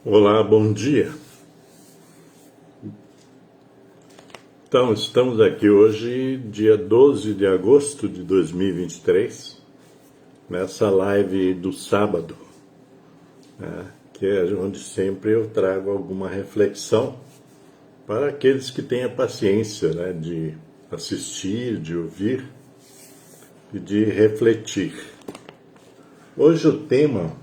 Olá, bom dia. Então, estamos aqui hoje, dia 12 de agosto de 2023, nessa live do sábado, né, que é onde sempre eu trago alguma reflexão para aqueles que têm a paciência, né, de assistir, de ouvir e de refletir. Hoje o tema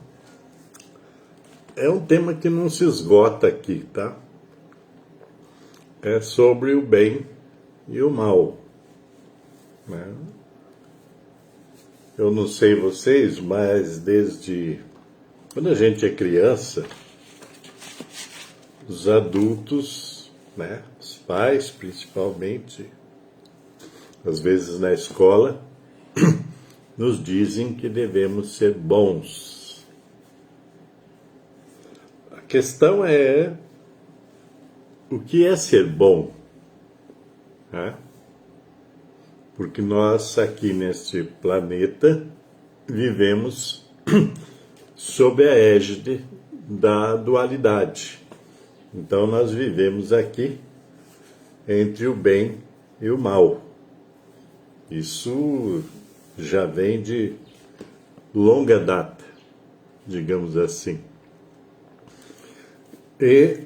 é um tema que não se esgota aqui, tá? É sobre o bem e o mal, né? Eu não sei vocês, mas desde quando a gente é criança, os adultos, né, os pais principalmente, às vezes na escola, nos dizem que devemos ser bons. A questão é o que é ser bom, né? Porque nós aqui neste planeta vivemos sob a égide da dualidade. Então nós vivemos aqui entre o bem e o mal. Isso já vem de longa data, digamos assim. E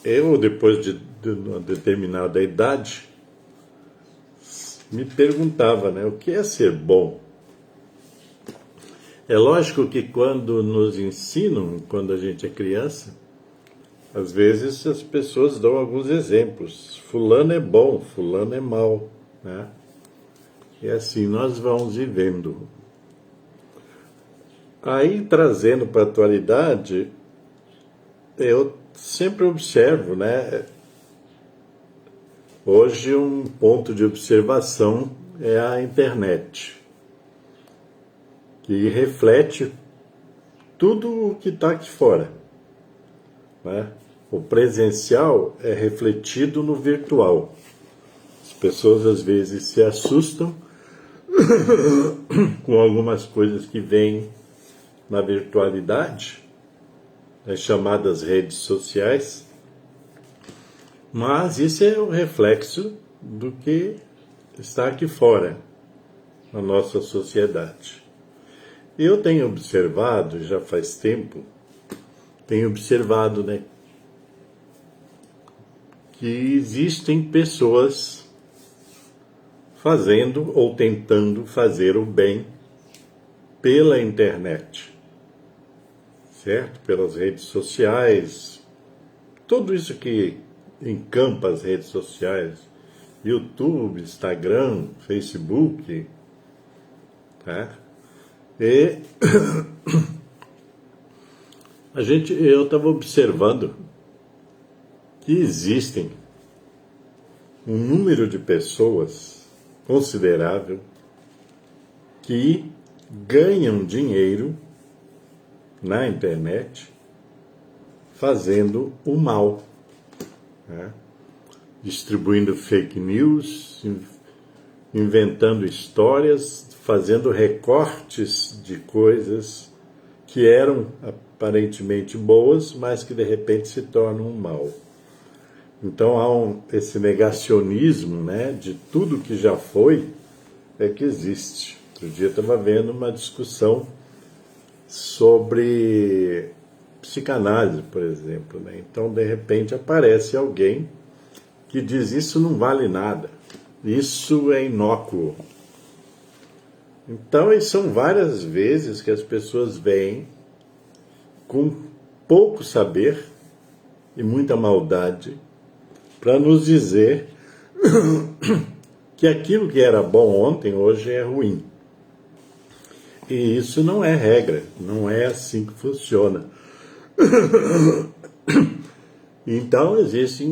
eu, depois de uma determinada idade, me perguntava, né, o que é ser bom? É lógico que quando nos ensinam, quando a gente é criança, às vezes as pessoas dão alguns exemplos. Fulano é bom, fulano é mau, né? E assim nós vamos vivendo. Aí, trazendo para a atualidade, eu sempre observo, né? Hoje um ponto de observação é a internet, que reflete tudo o que está aqui fora, né? O presencial é refletido no virtual. As pessoas às vezes se assustam com algumas coisas que vêm na virtualidade, as chamadas redes sociais, mas isso é o reflexo do que está aqui fora, na nossa sociedade. Eu tenho observado, já faz tempo, né, que existem pessoas fazendo ou tentando fazer o bem pela internet, certo? Pelas redes sociais, tudo isso que encampa as redes sociais, YouTube, Instagram, Facebook, tá? E eu estava observando que existem um número de pessoas considerável que ganham dinheiro na internet fazendo o mal, né? Distribuindo fake news, inventando histórias, fazendo recortes de coisas que eram aparentemente boas, mas que de repente se tornam um mal. Então há esse negacionismo, né, de tudo que já foi, é que existe. Outro dia eu estava vendo uma discussão sobre psicanálise, por exemplo, né? Então, de repente, aparece alguém que diz isso não vale nada, isso é inócuo. Então, são várias vezes que as pessoas vêm com pouco saber e muita maldade para nos dizer que aquilo que era bom ontem, hoje é ruim. E isso não é regra, não é assim que funciona. Então existe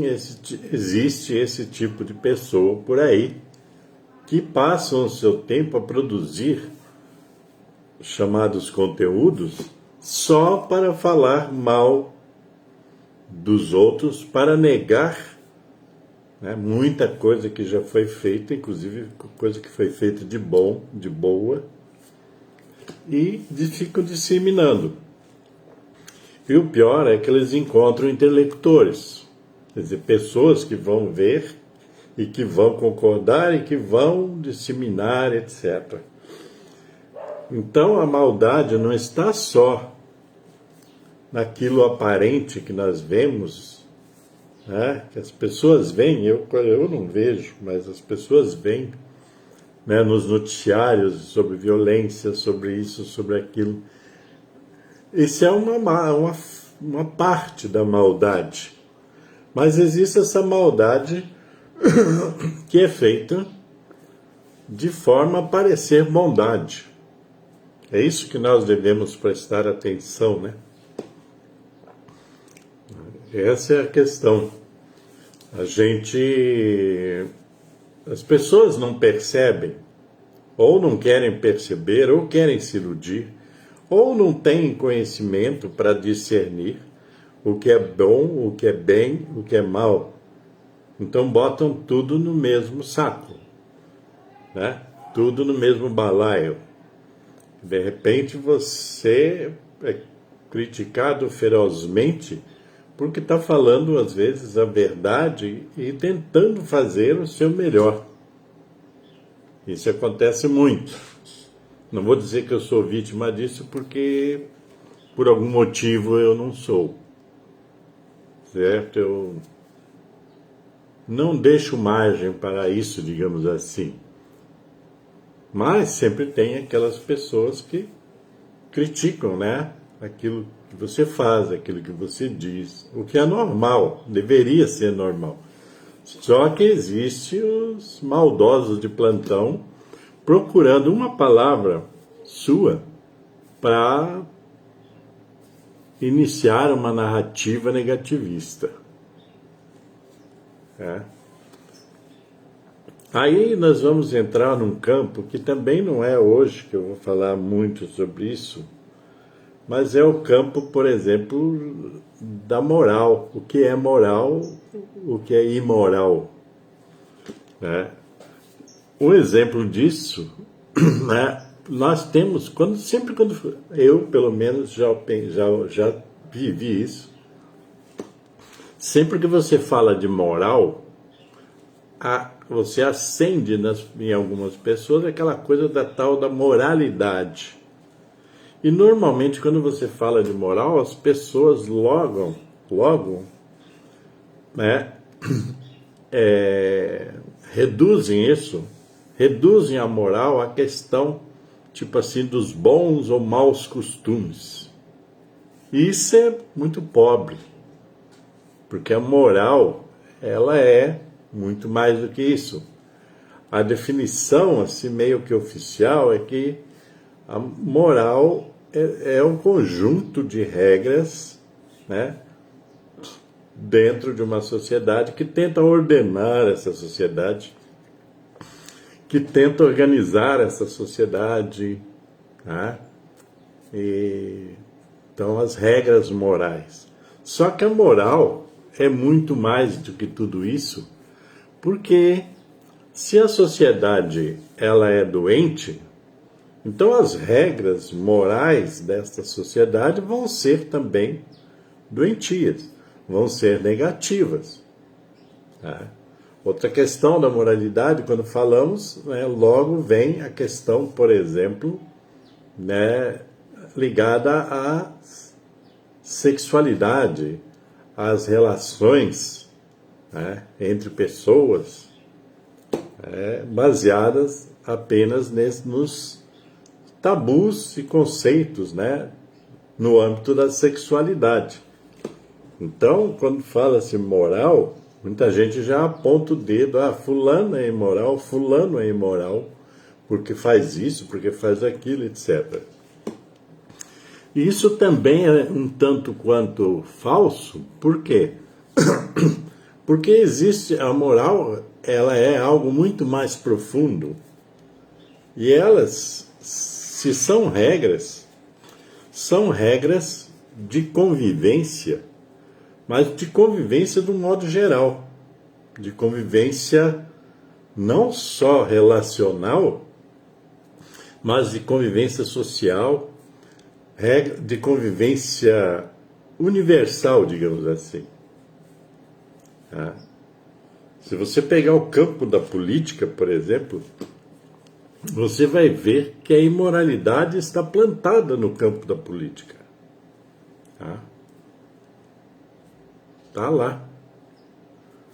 esse tipo de pessoa por aí que passam o seu tempo a produzir chamados conteúdos só para falar mal dos outros, para negar, né, muita coisa que já foi feita, inclusive coisa que foi feita de bom, de boa, e ficam disseminando. E o pior é que eles encontram interlocutores, quer dizer, pessoas que vão ver e que vão concordar e que vão disseminar, etc. Então a maldade não está só naquilo aparente que nós vemos, né? Que as pessoas veem, eu não vejo, mas as pessoas veem, né, nos noticiários sobre violência, sobre isso, sobre aquilo. Isso é uma parte da maldade. Mas existe essa maldade que é feita de forma a parecer bondade. É isso que nós devemos prestar atenção, né? Essa é a questão. As pessoas não percebem, ou não querem perceber, ou querem se iludir, ou não têm conhecimento para discernir o que é bom, o que é bem, o que é mal. Então botam tudo no mesmo saco, né? Tudo no mesmo balaio. De repente você é criticado ferozmente porque está falando, às vezes, a verdade e tentando fazer o seu melhor. Isso acontece muito. Não vou dizer que eu sou vítima disso, porque por algum motivo eu não sou. Certo? Eu não deixo margem para isso, digamos assim. Mas sempre tem aquelas pessoas que criticam, né? Aquilo que você faz, aquilo que você diz, o que é normal, deveria ser normal. Só que existe os maldosos de plantão procurando uma palavra sua para iniciar uma narrativa negativista. Aí nós vamos entrar num campo que também não é hoje que eu vou falar muito sobre isso, mas é o campo, por exemplo, da moral. O que é moral, o que é imoral. Né? Um exemplo disso, né, nós temos, sempre quando eu, pelo menos, já vivi isso, sempre que você fala de moral, você acende em algumas pessoas aquela coisa da tal da moralidade. E normalmente quando você fala de moral, as pessoas logo, né, reduzem a moral à questão, tipo assim, dos bons ou maus costumes. E isso é muito pobre, porque a moral, ela é muito mais do que isso. A definição, assim, meio que oficial, é que a moral é um conjunto de regras, né, dentro de uma sociedade que tenta ordenar essa sociedade, que tenta organizar essa sociedade, né? Então, as regras morais. Só que a moral é muito mais do que tudo isso, porque se a sociedade ela é doente, então as regras morais desta sociedade vão ser também doentias, vão ser negativas. Tá? Outra questão da moralidade, quando falamos, né, logo vem a questão, por exemplo, né, ligada à sexualidade, às relações, né, entre pessoas, baseadas apenas nos tabus e conceitos, né, no âmbito da sexualidade. Então, quando fala-se moral, muita gente já aponta o dedo, fulano é imoral, porque faz isso, porque faz aquilo, etc. E isso também é um tanto quanto falso, por quê? Porque existe a moral, ela é algo muito mais profundo, e elas, se são regras de convivência, mas de convivência de um modo geral, de convivência não só relacional, mas de convivência social, de convivência universal, digamos assim. Tá? Se você pegar o campo da política, por exemplo, você vai ver que a imoralidade está plantada no campo da política. Tá lá.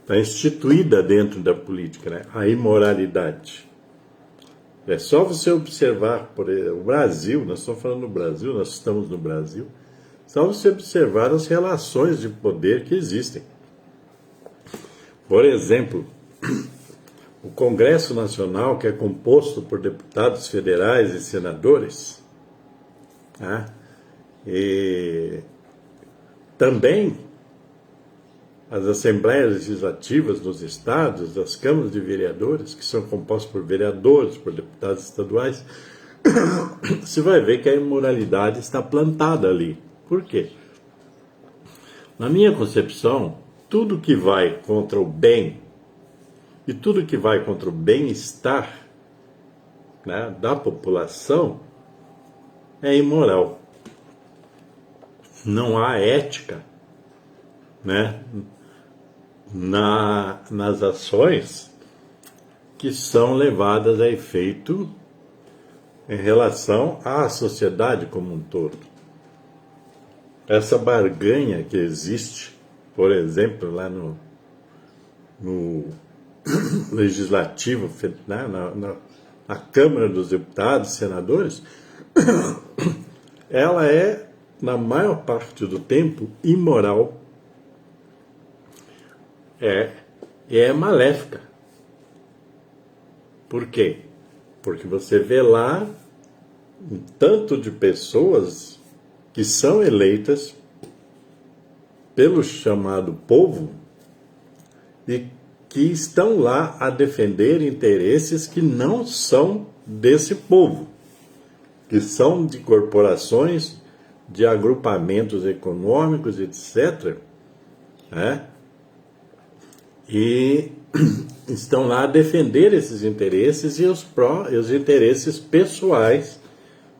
Está instituída dentro da política, né? A imoralidade. É só você observar, por exemplo, o Brasil, nós estamos falando do Brasil, nós estamos no Brasil, só você observar as relações de poder que existem. Por exemplo, o Congresso Nacional, que é composto por deputados federais e senadores, e também as assembleias legislativas dos estados, as câmaras de vereadores, que são compostas por vereadores, por deputados estaduais, você vai ver que a imoralidade está plantada ali. Por quê? Na minha concepção, tudo que vai contra o bem e tudo que vai contra o bem-estar, né, da população é imoral. Não há ética, né, nas ações que são levadas a efeito em relação à sociedade como um todo. Essa barganha que existe, por exemplo, lá no Legislativo, né, na Câmara dos Deputados e Senadores, ela é, na maior parte do tempo, imoral. E é maléfica. Por quê? Porque você vê lá um tanto de pessoas que são eleitas pelo chamado povo e que estão lá a defender interesses que não são desse povo, que são de corporações, de agrupamentos econômicos, etc., né? E estão lá a defender esses interesses e os interesses pessoais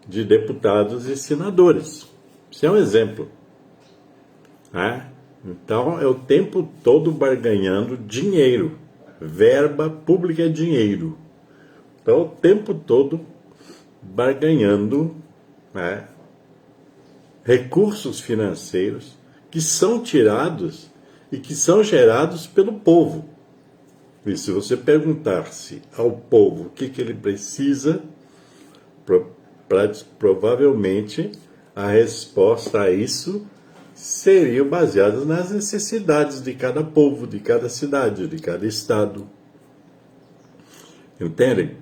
de deputados e senadores. Isso é um exemplo. Né? Então, é o tempo todo barganhando dinheiro. Verba pública é dinheiro. Então, o tempo todo barganhando, né, recursos financeiros que são tirados e que são gerados pelo povo. E se você perguntar-se ao povo o que ele precisa, provavelmente a resposta a isso seria baseada nas necessidades de cada povo, de cada cidade, de cada estado. Entendem?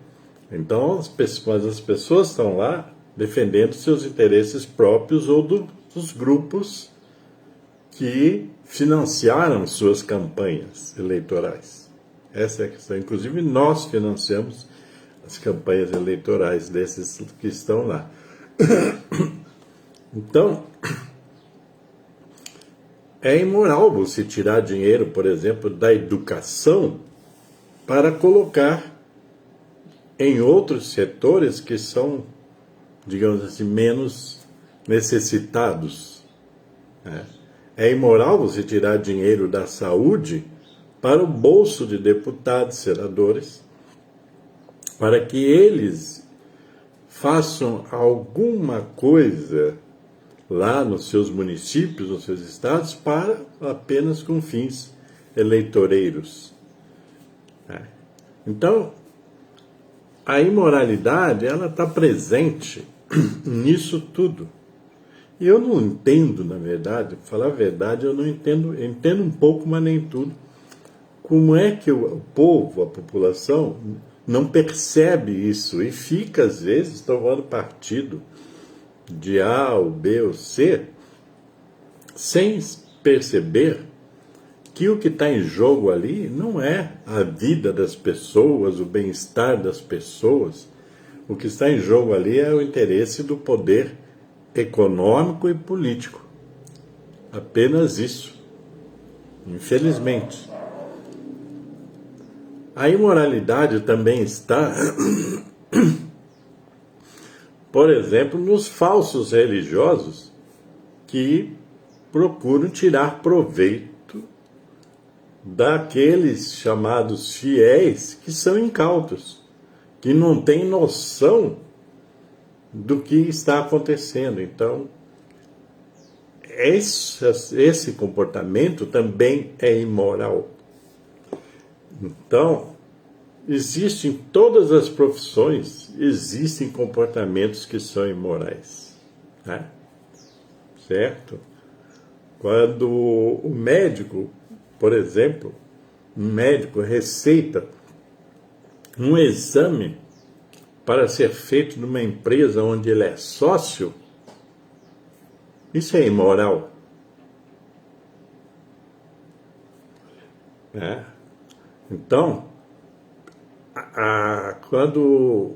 Então, as pessoas estão lá defendendo seus interesses próprios ou dos grupos que financiaram suas campanhas eleitorais. Essa é a questão. Inclusive, nós financiamos as campanhas eleitorais desses que estão lá. Então, é imoral você tirar dinheiro, por exemplo, da educação para colocar em outros setores que são, digamos assim, menos necessitados, né? É imoral você tirar dinheiro da saúde para o bolso de deputados, senadores, para que eles façam alguma coisa lá nos seus municípios, nos seus estados, para apenas com fins eleitoreiros. Então, a imoralidade, ela está presente nisso tudo. E eu não entendo, na verdade, para falar a verdade, eu não entendo, entendo um pouco, mas nem tudo, como é que o povo, a população, não percebe isso e fica, às vezes, tomando partido de A ou B ou C, sem perceber que o que está em jogo ali não é a vida das pessoas, o bem-estar das pessoas. O que está em jogo ali é o interesse do poder econômico e político. Apenas isso. Infelizmente. A imoralidade também está, por exemplo, nos falsos religiosos que procuram tirar proveito daqueles chamados fiéis que são incautos, que não têm noção do que está acontecendo. Então, esse comportamento também é imoral. Então, existem em todas as profissões, existem comportamentos que são imorais, né? Certo? Quando o médico, por exemplo, um médico receita um exame para ser feito numa empresa onde ele é sócio, isso é imoral, né? Então, quando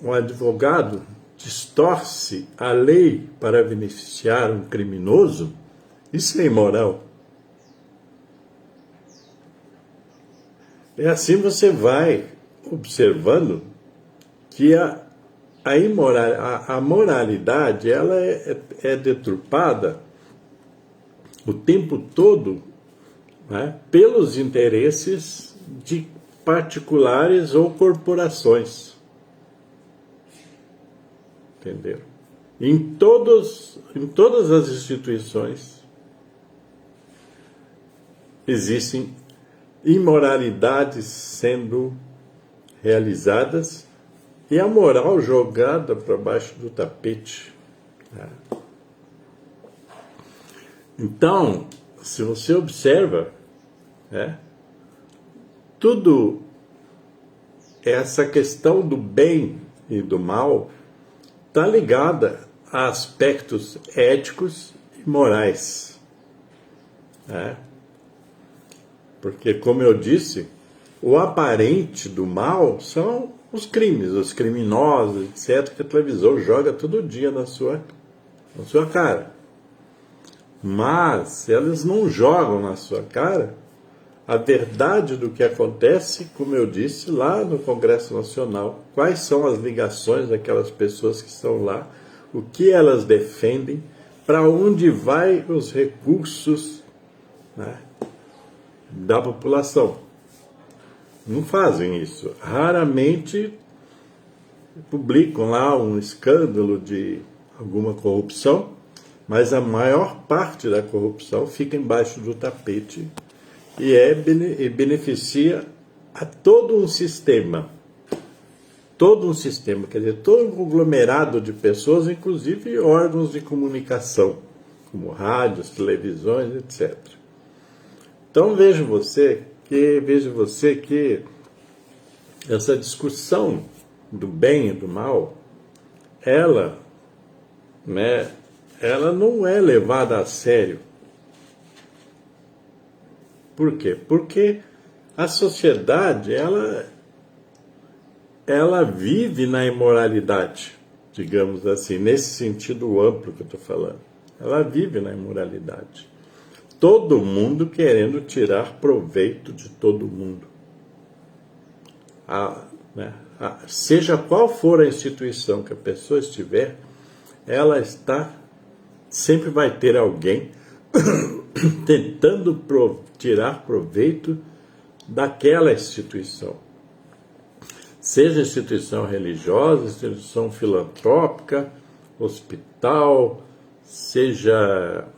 um advogado distorce a lei para beneficiar um criminoso, isso é imoral. E assim você vai observando que a moralidade ela é deturpada o tempo todo, né, pelos interesses de particulares ou corporações. Entenderam? Em todas as instituições existem imoralidades sendo realizadas e a moral jogada para baixo do tapete, né? Então, se você observa, né, tudo essa questão do bem e do mal está ligada a aspectos éticos e morais, né? Porque, como eu disse, o aparente do mal são os crimes, os criminosos, etc., que a televisão joga todo dia na sua cara. Mas elas não jogam na sua cara a verdade do que acontece, como eu disse, lá no Congresso Nacional. Quais são as ligações daquelas pessoas que estão lá, o que elas defendem, para onde vai os recursos, né, da população. Não fazem isso. Raramente publicam lá um escândalo de alguma corrupção, mas a maior parte da corrupção fica embaixo do tapete e beneficia a todo um sistema. Todo um sistema, quer dizer, todo um conglomerado de pessoas, inclusive órgãos de comunicação, como rádios, televisões, etc. Então veja você que essa discussão do bem e do mal, ela não é levada a sério. Por quê? Porque a sociedade, ela vive na imoralidade, digamos assim, nesse sentido amplo que eu estou falando. Ela vive na imoralidade. Todo mundo querendo tirar proveito de todo mundo. Seja qual for a instituição que a pessoa estiver, ela sempre vai ter alguém tentando tirar proveito daquela instituição. Seja instituição religiosa, instituição filantrópica, hospital, seja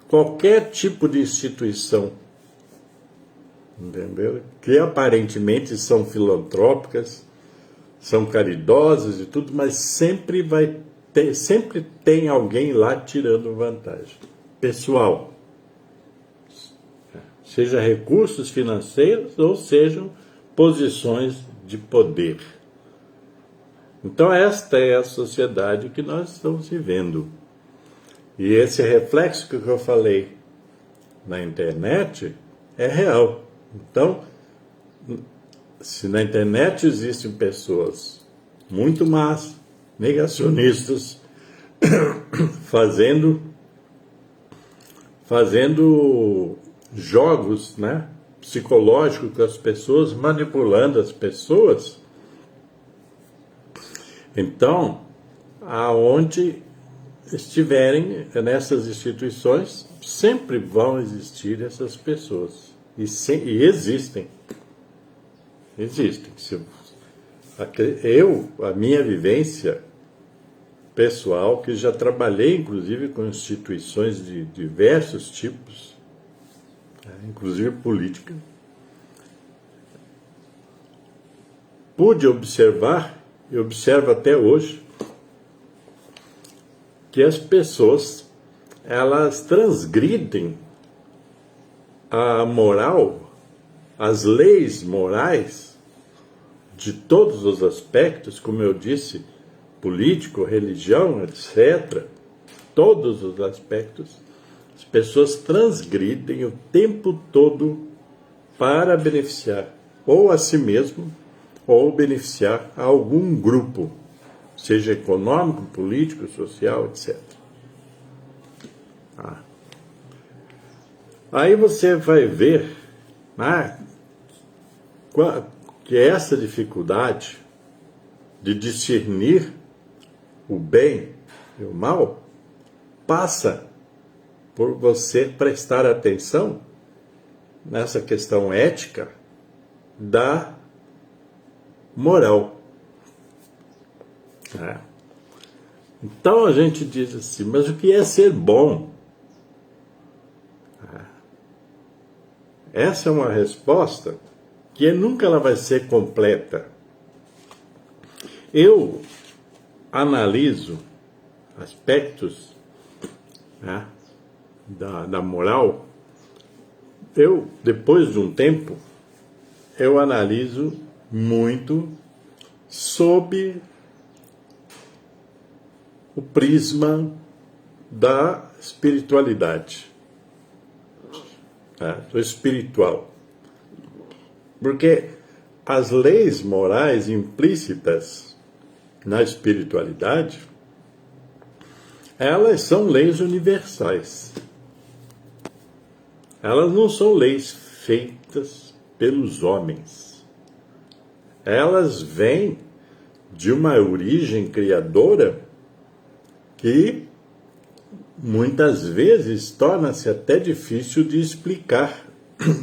qualquer tipo de instituição, entendeu? Que aparentemente são filantrópicas, são caridosas e tudo, mas sempre tem alguém lá tirando vantagem pessoal, seja recursos financeiros ou sejam posições de poder. Então esta é a sociedade que nós estamos vivendo. E esse reflexo que eu falei na internet é real. Então, se na internet existem pessoas muito más, negacionistas, fazendo jogos, né, psicológicos com as pessoas, manipulando as pessoas, então, aonde estiverem nessas instituições, sempre vão existir essas pessoas. E existem. Existem. A minha vivência pessoal, que já trabalhei inclusive com instituições de diversos tipos, inclusive política, pude observar, e observo até hoje, que as pessoas, elas transgridem a moral, as leis morais, de todos os aspectos, como eu disse, político, religião, etc., todos os aspectos, as pessoas transgridem o tempo todo para beneficiar ou a si mesmo, ou beneficiar a algum grupo, seja econômico, político, social, etc. Aí você vai ver que essa dificuldade de discernir o bem e o mal passa por você prestar atenção nessa questão ética da moral. Então a gente diz assim, mas o que é ser bom? Essa é uma resposta que nunca ela vai ser completa. Eu analiso aspectos da moral. Depois de um tempo, eu analiso muito sob o prisma da espiritualidade, do espiritual. Porque as leis morais implícitas na espiritualidade, elas são leis universais. Elas não são leis feitas pelos homens. Elas vêm de uma origem criadora que muitas vezes torna-se até difícil de explicar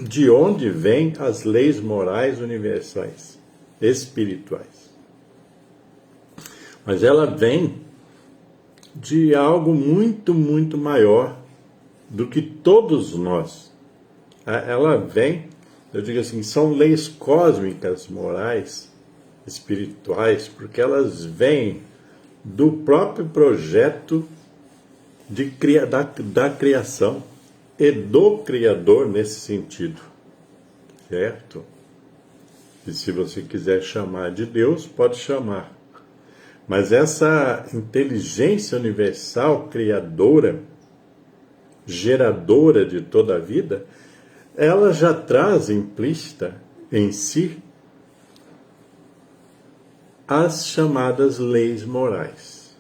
de onde vêm as leis morais universais, espirituais. Mas ela vem de algo muito, muito maior do que todos nós. Ela vem, eu digo assim, são leis cósmicas, morais, espirituais, porque elas vêm do próprio projeto da criação e do Criador nesse sentido, certo? E se você quiser chamar de Deus, pode chamar. Mas essa inteligência universal, criadora, geradora de toda a vida, ela já traz implícita em si as chamadas leis morais.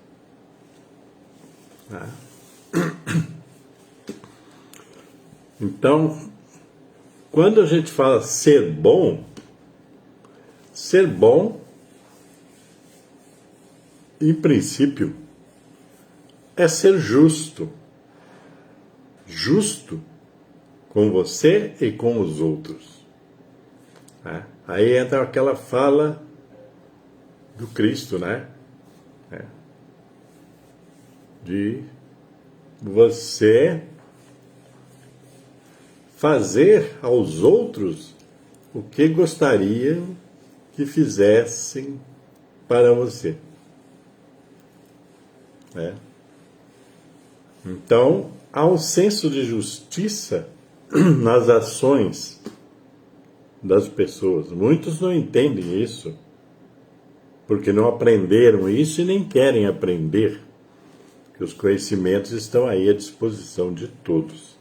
Então, quando a gente fala ser bom, em princípio, é ser justo. Justo com você e com os outros. Aí entra aquela fala do Cristo, de você fazer aos outros o que gostaria que fizessem para você. Então, há um senso de justiça nas ações das pessoas. Muitos não entendem isso, porque não aprenderam isso e nem querem aprender, que os conhecimentos estão aí à disposição de todos.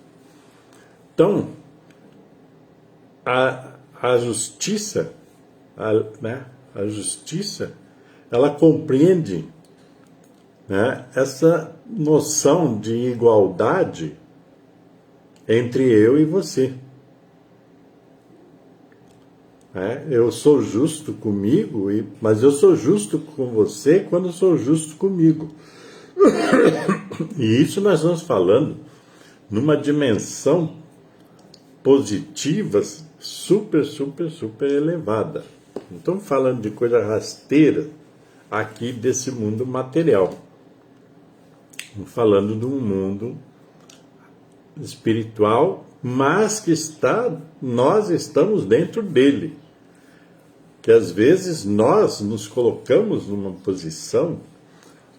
Então, a justiça, a justiça, ela compreende essa noção de igualdade entre eu e você. Eu sou justo comigo, mas eu sou justo com você quando eu sou justo comigo. E isso nós estamos falando numa dimensão positiva super, super, super elevada. Não estamos falando de coisa rasteira aqui desse mundo material. Estamos falando de um mundo espiritual, mas que nós estamos dentro dele. Que às vezes nós nos colocamos numa posição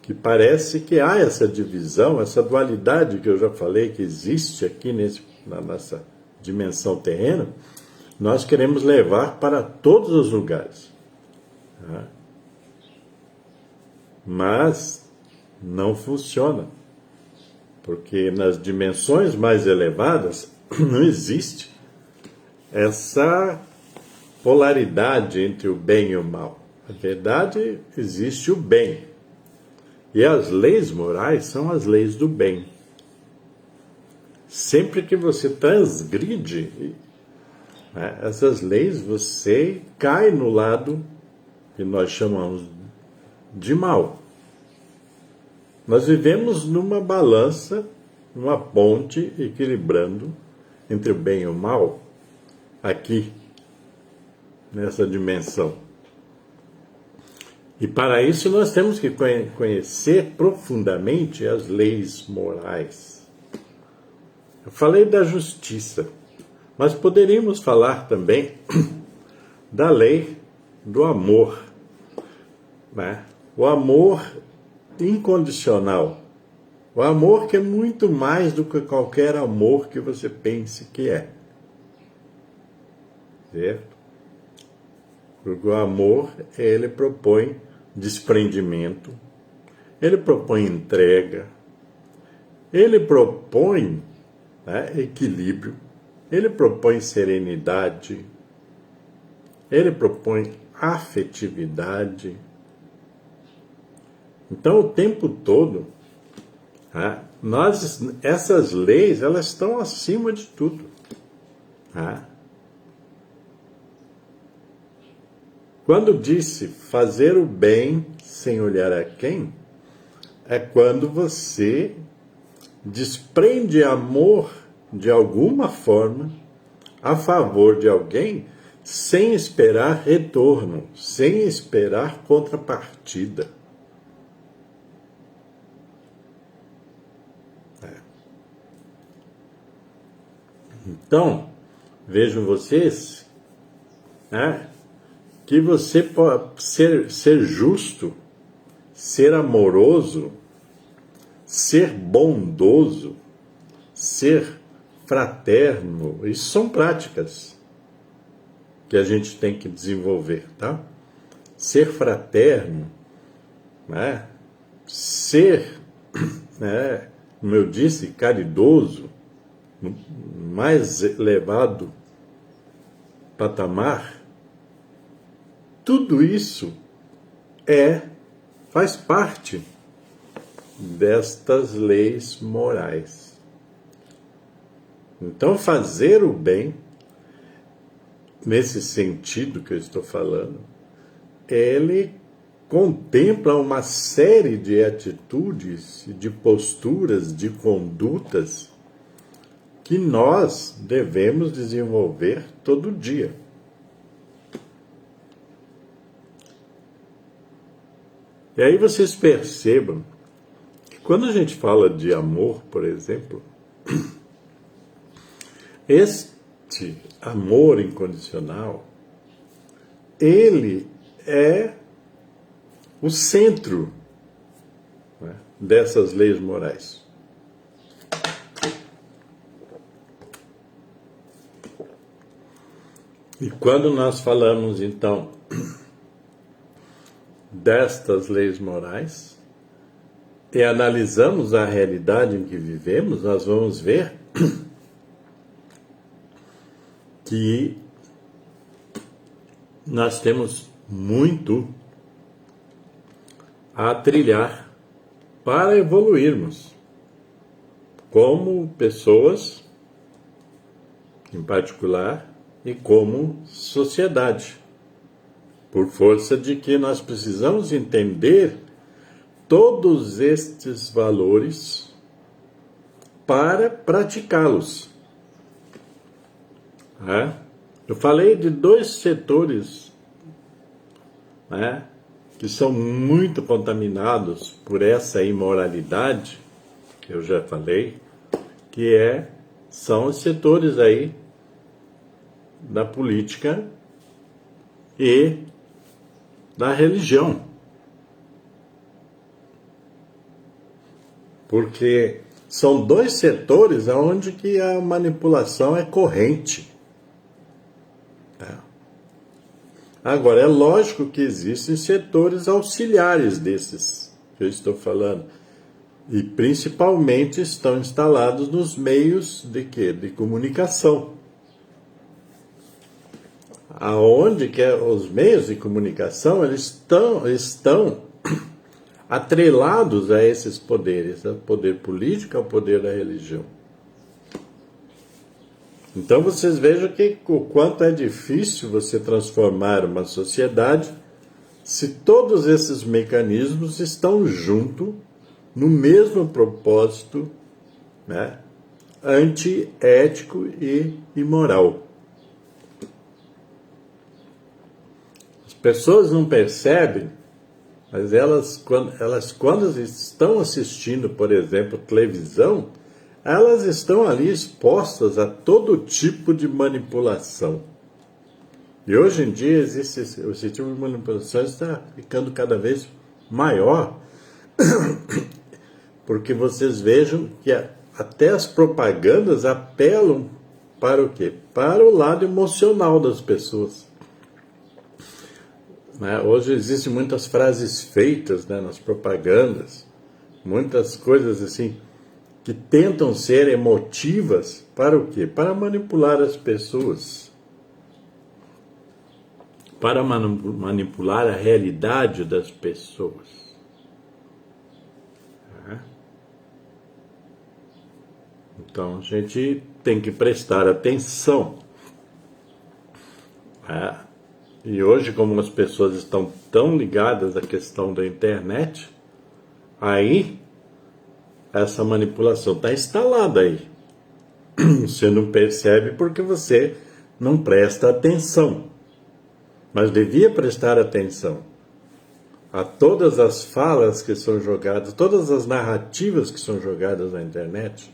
que parece que há essa divisão, essa dualidade que eu já falei que existe aqui na nossa dimensão terrena, nós queremos levar para todos os lugares. Tá? Mas não funciona, porque nas dimensões mais elevadas não existe essa polaridade entre o bem e o mal. Na verdade, existe o bem. E as leis morais são as leis do bem. Sempre que você transgride essas leis, você cai no lado que nós chamamos de mal. Nós vivemos numa balança, numa ponte equilibrando entre o bem e o mal, aqui, nessa dimensão. E para isso nós temos que conhecer profundamente as leis morais. Eu falei da justiça, mas poderíamos falar também da lei do amor, né? O amor incondicional. O amor que é muito mais do que qualquer amor que você pense que é. Certo? Porque o amor, ele propõe desprendimento, ele propõe entrega, ele propõe equilíbrio, ele propõe serenidade, ele propõe afetividade. Então, o tempo todo, essas leis, elas estão acima de tudo. Quando disse fazer o bem sem olhar a quem, é quando você desprende amor de alguma forma a favor de alguém sem esperar retorno, sem esperar contrapartida. Então, vejam vocês, que você pode ser justo, ser amoroso, ser bondoso, ser fraterno. Isso são práticas que a gente tem que desenvolver, tá? Ser fraterno, ser, como eu disse, caridoso, no mais elevado patamar. Tudo isso faz parte destas leis morais. Então, fazer o bem, nesse sentido que eu estou falando, ele contempla uma série de atitudes, de posturas, de condutas que nós devemos desenvolver todo dia. E aí vocês percebam que quando a gente fala de amor, por exemplo, este amor incondicional, ele é o centro dessas leis morais. E quando nós falamos, então, destas leis morais e analisamos a realidade em que vivemos, nós vamos ver que nós temos muito a trilhar para evoluirmos como pessoas, em particular, e como sociedade, por força de que nós precisamos entender todos estes valores para praticá-los. Eu falei de dois setores, que são muito contaminados por essa imoralidade, que eu já falei, que são os setores aí da política e da religião. Porque são dois setores onde que a manipulação é corrente. Agora, é lógico que existem setores auxiliares desses que eu estou falando. E principalmente estão instalados nos meios de quê? De comunicação. Aonde que os meios de comunicação eles estão atrelados a esses poderes, ao poder político, ao poder da religião. Então vocês vejam o quanto é difícil você transformar uma sociedade se todos esses mecanismos estão juntos no mesmo propósito, antiético e imoral. As pessoas não percebem, mas quando estão assistindo, por exemplo, televisão, elas estão ali expostas a todo tipo de manipulação. E hoje em dia esse tipo de manipulação está ficando cada vez maior, porque vocês vejam que até as propagandas apelam para o quê? Para o lado emocional das pessoas. Hoje existem muitas frases feitas nas propagandas, muitas coisas assim, que tentam ser emotivas para o quê? Para manipular as pessoas. Para manipular a realidade das pessoas. Então a gente tem que prestar atenção. E hoje, como as pessoas estão tão ligadas à questão da internet, aí essa manipulação está instalada aí. Você não percebe porque você não presta atenção. Mas devia prestar atenção a todas as falas que são jogadas, todas as narrativas que são jogadas na internet.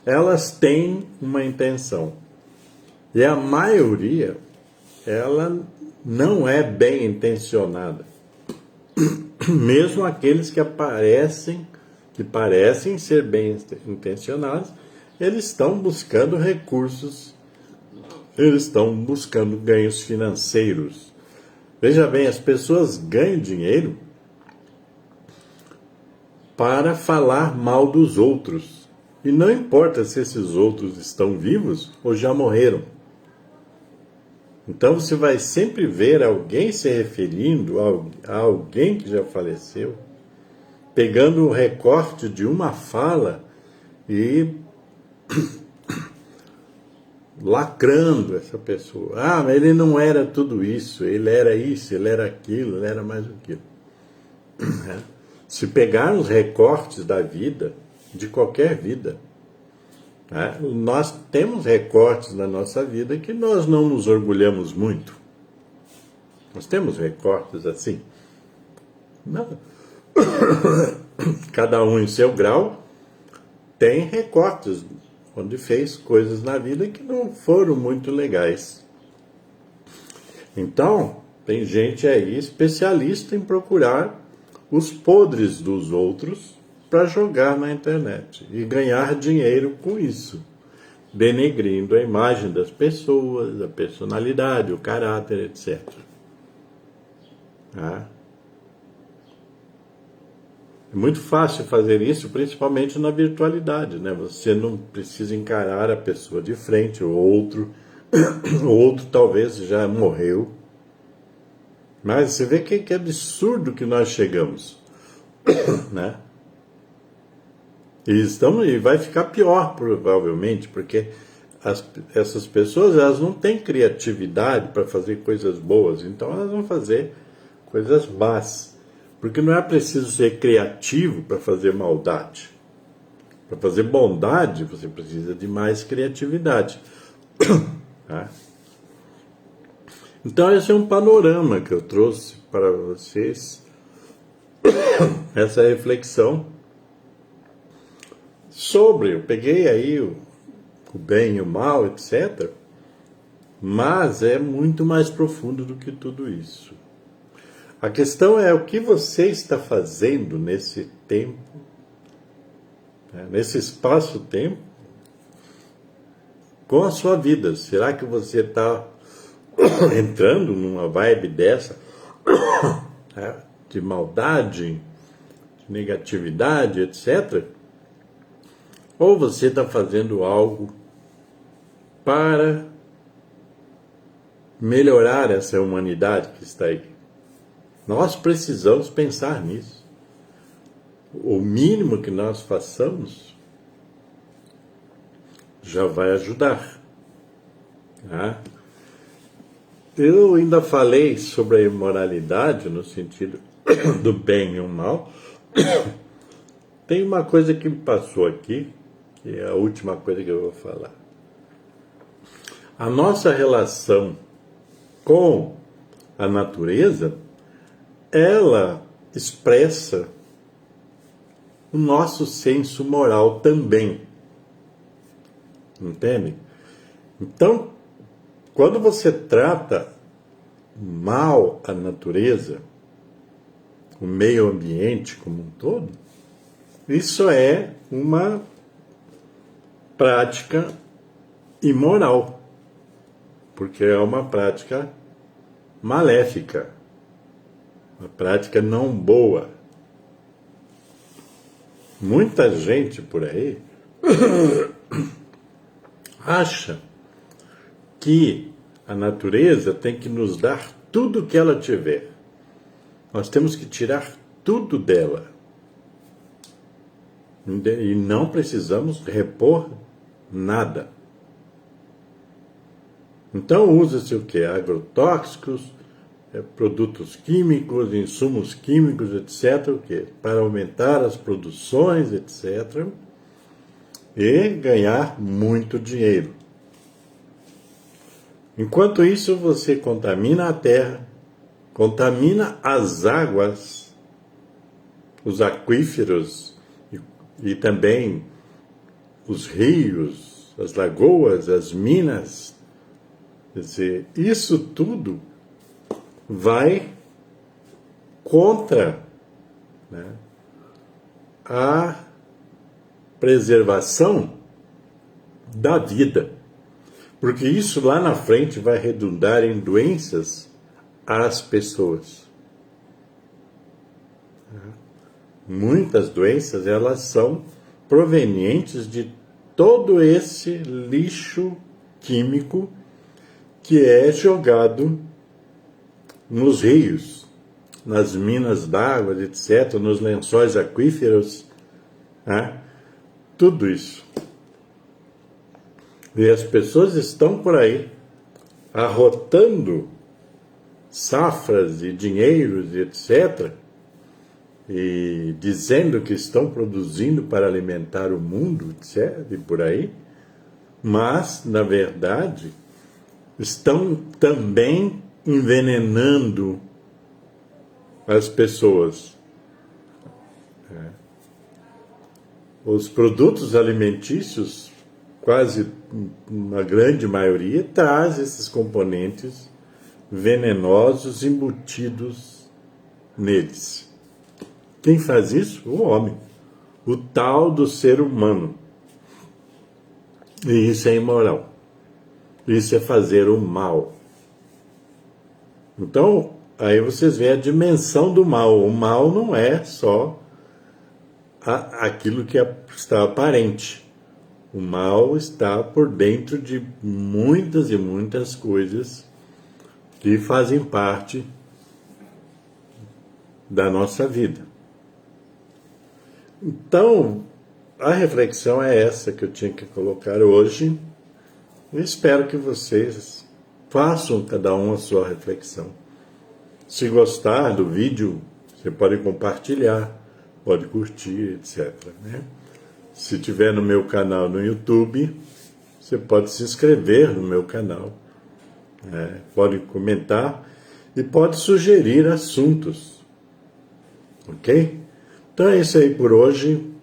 Elas têm uma intenção. E a maioria, ela não é bem intencionada. Mesmo aqueles que parecem ser bem intencionados, eles estão buscando recursos, eles estão buscando ganhos financeiros. Veja bem, as pessoas ganham dinheiro para falar mal dos outros. E não importa se esses outros estão vivos ou já morreram. Então você vai sempre ver alguém se referindo a alguém que já faleceu, pegando o recorte de uma fala e lacrando essa pessoa. Mas ele não era tudo isso, ele era isso, ele era aquilo, ele era mais aquilo. Se pegarmos recortes da vida, de qualquer vida, nós temos recortes na nossa vida que nós não nos orgulhamos muito. Nós temos recortes assim. Não. Cada um em seu grau tem recortes onde fez coisas na vida que não foram muito legais. Então, tem gente aí especialista em procurar os podres dos outros para jogar na internet e ganhar dinheiro com isso, denegrindo a imagem das pessoas, a personalidade, o caráter, etc. É muito fácil fazer isso, principalmente na virtualidade, Você não precisa encarar a pessoa de frente, o outro talvez já morreu. Mas você vê que absurdo que nós chegamos, E vai ficar pior, provavelmente, porque essas pessoas elas não têm criatividade para fazer coisas boas, então elas vão fazer coisas más. Porque não é preciso ser criativo para fazer maldade. Para fazer bondade, você precisa de mais criatividade. Tá? Então, esse é um panorama que eu trouxe para vocês, essa reflexão sobre, eu peguei aí o bem e o mal, etc., mas é muito mais profundo do que tudo isso. A questão é o que você está fazendo nesse tempo, nesse espaço-tempo, com a sua vida. Será que você está entrando numa vibe dessa, de maldade, de negatividade, etc.? Ou você está fazendo algo para melhorar essa humanidade que está aí? Nós precisamos pensar nisso. O mínimo que nós façamos já vai ajudar. Tá? Eu ainda falei sobre a imoralidade no sentido do bem e o mal. Tem uma coisa que me passou aqui, que é a última coisa que eu vou falar. A nossa relação com a natureza, ela expressa o nosso senso moral também. Entende? Então, quando você trata mal a natureza, o meio ambiente como um todo, isso é uma prática imoral, porque é uma prática maléfica, uma prática não boa. Muita gente por aí acha que a natureza tem que nos dar tudo que ela tiver. Nós temos que tirar tudo dela. E não precisamos repor nada. Então usa-se o quê? Agrotóxicos, produtos químicos, insumos químicos, etc. O quê? Para aumentar as produções, etc. E ganhar muito dinheiro. Enquanto isso, você contamina a terra, contamina as águas, os aquíferos e também os rios, as lagoas, as minas. Quer dizer, isso tudo vai contra, né, a preservação da vida. Porque isso lá na frente vai redundar em doenças às pessoas. Muitas doenças, elas são provenientes de todo esse lixo químico que é jogado nos rios, nas minas d'água, etc., nos lençóis aquíferos, né? Tudo isso. E as pessoas estão por aí arrotando safras e dinheiros, etc., e dizendo que estão produzindo para alimentar o mundo, etc., e por aí, mas, na verdade, estão também envenenando as pessoas. Os produtos alimentícios, quase uma grande maioria, traz esses componentes venenosos embutidos neles. Quem faz isso? O homem. O tal do ser humano. E isso é imoral. Isso é fazer o mal. Então, aí vocês veem a dimensão do mal. O mal não é só aquilo que está aparente. O mal está por dentro de muitas e muitas coisas que fazem parte da nossa vida. Então, a reflexão é essa que eu tinha que colocar hoje. Eu espero que vocês façam cada um a sua reflexão. Se gostar do vídeo, Você pode compartilhar, pode curtir, etc. Né? Se tiver no meu canal no YouTube, você pode se inscrever no meu canal, né? Pode comentar e pode sugerir assuntos, ok? Então é isso aí por hoje.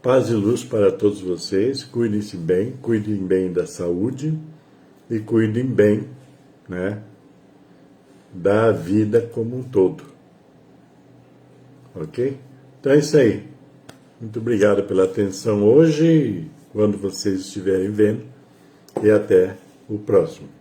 Paz e luz para todos vocês. Cuidem-se bem, cuidem bem da saúde e cuidem bem, né, da vida como um todo, ok? Então é isso aí. Muito obrigado pela atenção hoje, quando vocês estiverem vendo, e até o próximo.